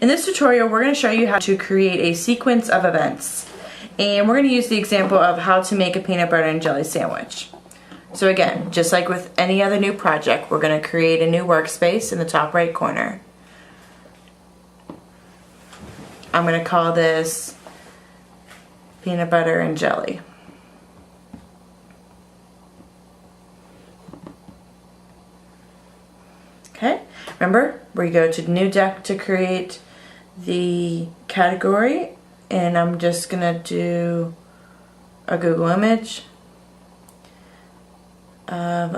In this tutorial, we're going to show you how to create a sequence of events. And we're going to use the example of how to make a peanut butter and jelly sandwich. So again, just like with any other new project, we're going to create a new workspace in the top right corner. I'm going to call this peanut butter and jelly. Okay, remember, we go to New Deck to create the category, and I'm just going to do a Google image of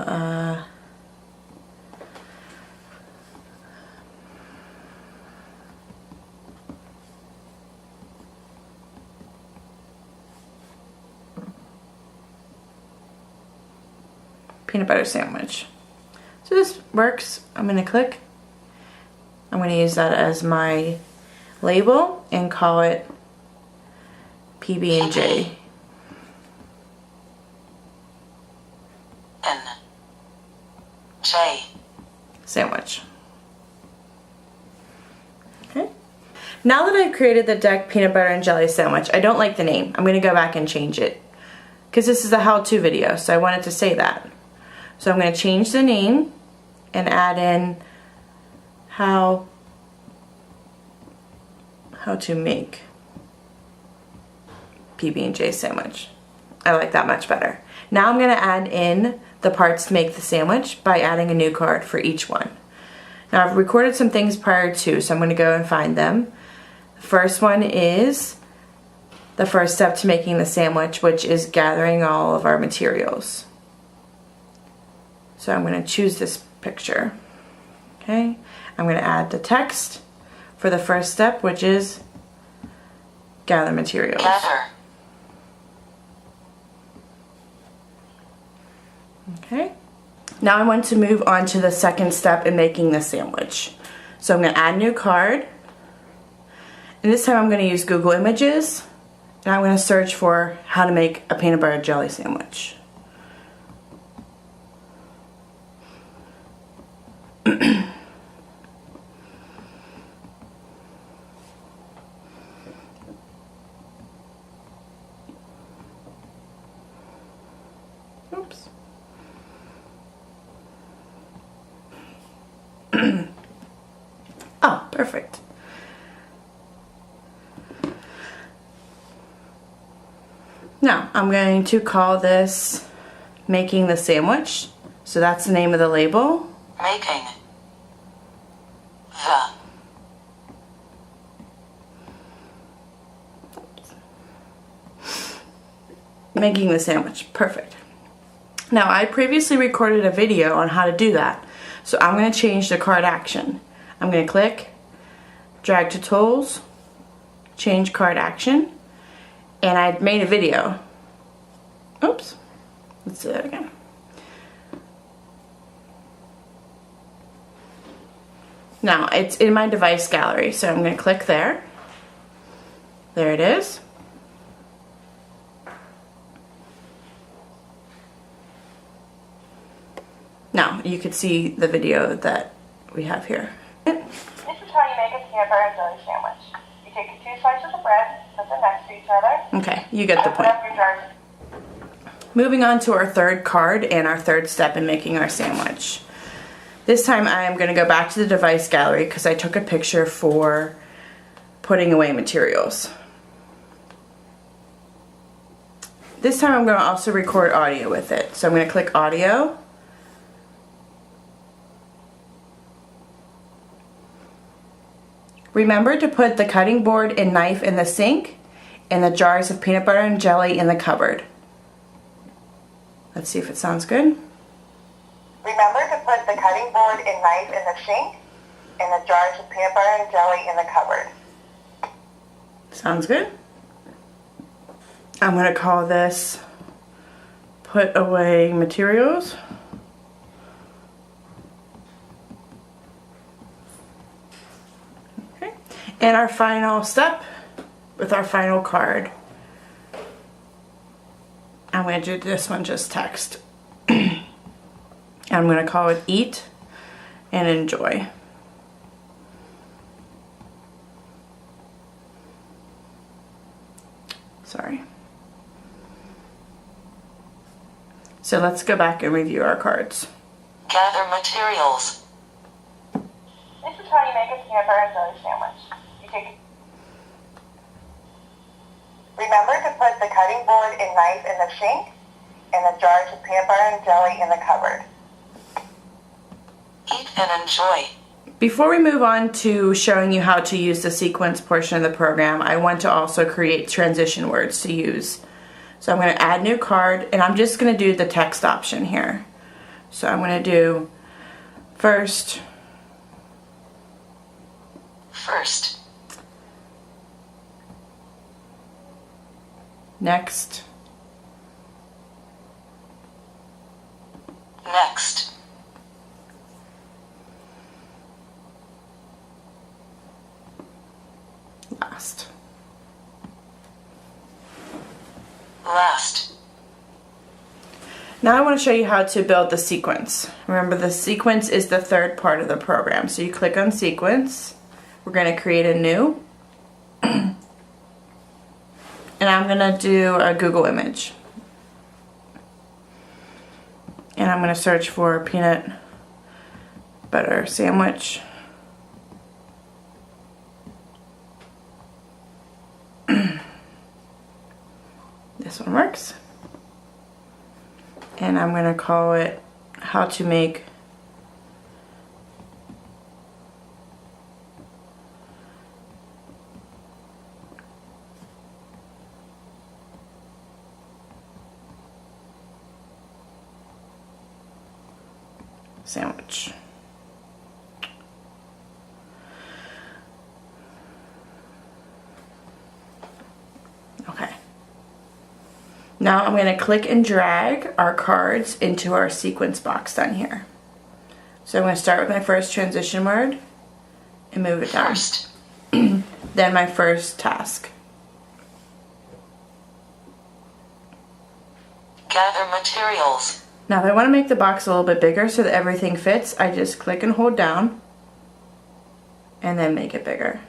peanut butter sandwich. So this works. I'm going to click. I'm going to use that as my label and call it PB&J. J. Sandwich. Okay. Now that I've created the Deck peanut butter and jelly sandwich, I don't like the name. I'm going to go back and change it because this is a how-to video, so I wanted to say that. So I'm going to change the name and add in how to make PB&J sandwich. I like that much better. Now I'm going to add in the parts to make the sandwich by adding a new card for each one. Now I've recorded some things prior to, so I'm going to go and find them. The first one is the first step to making the sandwich, which is gathering all of our materials. So I'm going to choose this picture. Okay, I'm going to add the text for the first step, which is gather materials. Gather. Okay, now I want to move on to the second step in making the sandwich. So I'm going to add a new card, and this time I'm going to use Google Images, and I'm going to search for how to make a peanut butter jelly sandwich. Oops. Oh, perfect. Now, I'm going to call this Making the Sandwich. So that's the name of the label. Making Making the sandwich. Perfect. Now, I previously recorded a video on how to do that. So I'm going to change the card action. I'm going to click, drag to tools, change card action, and I made a video. Oops. Let's do that again. Now, it's in my device gallery, so I'm going to click there. There it is. Now, you can see the video that we have here. This is how you make a peanut butter and jelly sandwich. You take 2 slices of bread, put them next to each other. Okay, you get the point. Put up your jars. Moving on to our third card and our third step in making our sandwich. This time I am going to go back to the device gallery because I took a picture for putting away materials. This time I'm going to also record audio with it. So I'm going to click audio. Remember to put the cutting board and knife in the sink and the jars of peanut butter and jelly in the cupboard. Let's see if it sounds good. Remember to put the cutting board and knife in the sink and the jars of peanut butter and jelly in the cupboard. Sounds good. I'm going to call this Put Away Materials. Okay. And our final step with our final card. I'm going to do this one just text. I'm going to call it Eat and Enjoy. Sorry. So let's go back and review our cards. Gather materials. This is how you make a peanut butter and jelly sandwich. You take. Remember to put the cutting board and knife in the sink and the jars of peanut butter and jelly in the cupboard. Eat and enjoy. Before we move on to showing you how to use the sequence portion of the program, I want to also create transition words to use. So I'm going to add new card, and I'm just going to do the text option here. So I'm going to do first, next, last. Now I want to show you how to build the sequence. Remember, the sequence is the third part of the program. So you click on sequence. We're going to create a new. And I'm going to do a Google image. And I'm going to search for peanut butter sandwich. This one works. And I'm going to call it how to make sandwich. Okay. Now I'm going to click and drag our cards into our sequence box down here. So I'm going to start with my first transition word and move it down. First. Then my first task. Gather materials. Now if I want to make the box a little bit bigger so that everything fits, I just click and hold down and then make it bigger.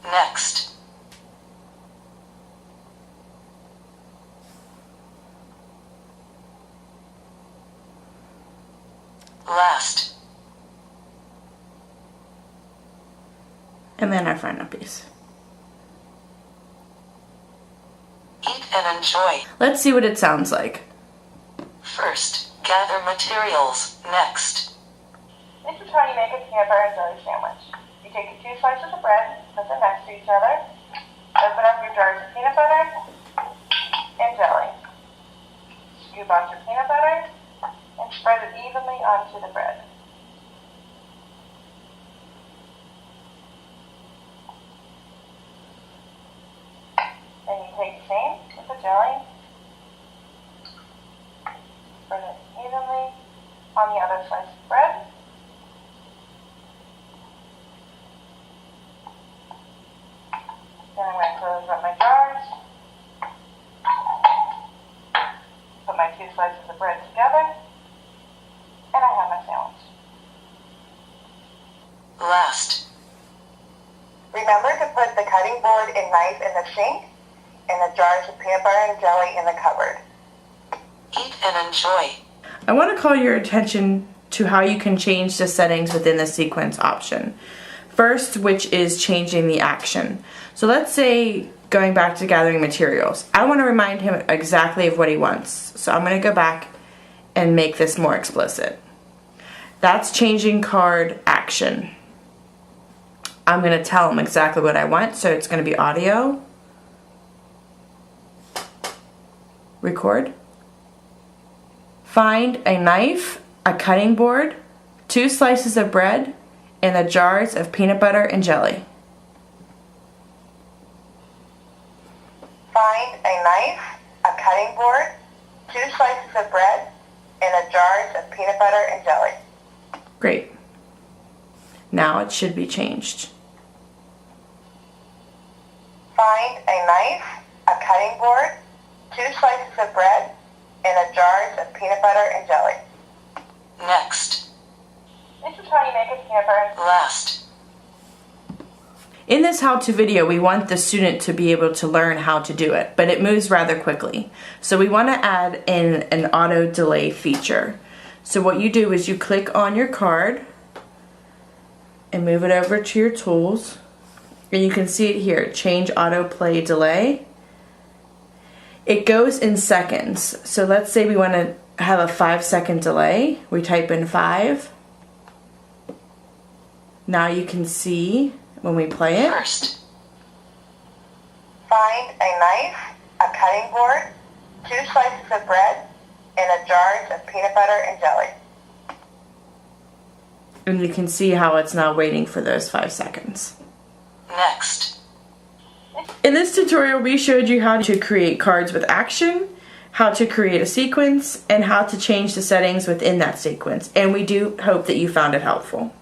Next. Last. And then our final piece. Eat and enjoy. Let's see what it sounds like. First, gather materials. Next. This is how you make a peanut butter and jelly sandwich. You take your 2 slices of bread, put them next to each other, open up your jars of peanut butter and jelly. Scoop out your peanut butter and spread it evenly onto the bread. Then you take the same with the jelly, spread it evenly on the other slice of bread. Then I'm going to close up my jars, put my 2 slices of bread together, and I have my sandwich. Last. Remember to put the cutting board and knife in the sink and the jars of peanut butter and jelly in the cupboard. Eat and enjoy. I want to call your attention to how you can change the settings within the sequence option. First, which is changing the action. So let's say, going back to gathering materials, I want to remind him exactly of what he wants. So I'm going to go back and make this more explicit. That's changing card action. I'm going to tell him exactly what I want, so it's going to be audio, record, find a knife, a cutting board, 2 slices of bread, and the jars of peanut butter and jelly. Find a knife, a cutting board, 2 slices of bread, and the jars of peanut butter and jelly. Great. Now it should be changed. Find a knife, a cutting board, 2 slices of bread, and the jars of peanut butter and jelly. Next. This is how you make a peanut butter. Last. In this how-to video, we want the student to be able to learn how to do it, but it moves rather quickly. So we want to add in an auto delay feature. So what you do is you click on your card and move it over to your tools. And you can see it here, change autoplay delay. It goes in seconds. So let's say we want to have a 5-second delay. We type in 5. Now you can see when we play it. First. Find a knife, a cutting board, 2 slices of bread, and a jar of peanut butter and jelly. And you can see how it's now waiting for those 5 seconds. Next. In this tutorial, we showed you how to create cards with action, how to create a sequence, and how to change the settings within that sequence. And we do hope that you found it helpful.